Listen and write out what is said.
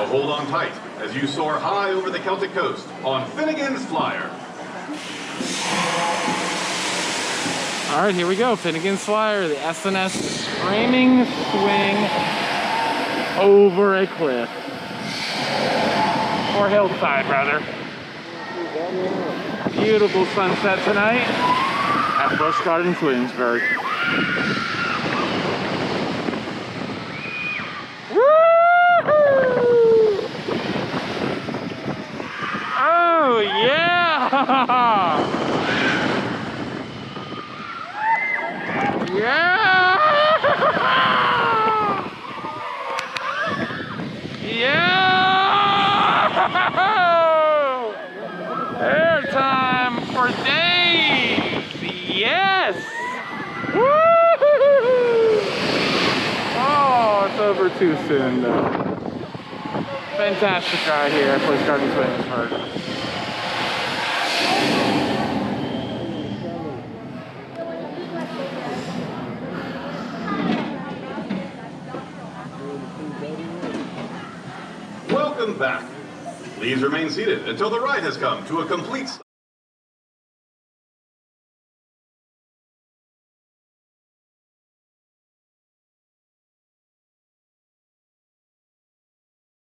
Now hold on tight as you soar high over the Celtic coast on Finnegan's Flyer. All right, here we go. Finnegan's Flyer, the SNS framing swing over a cliff. Or hillside, rather. Beautiful sunset tonight at Busch Gardens, Williamsburg. Oh, yeah! Yeah! Yeah! Airtime for days! Yes! Woo-hoo-hoo-hoo! Oh, it's over too soon, though. Fantastic ride here at Busch Gardens, Williamsburg. Welcome back. Please remain seated until the ride has come to a complete stop.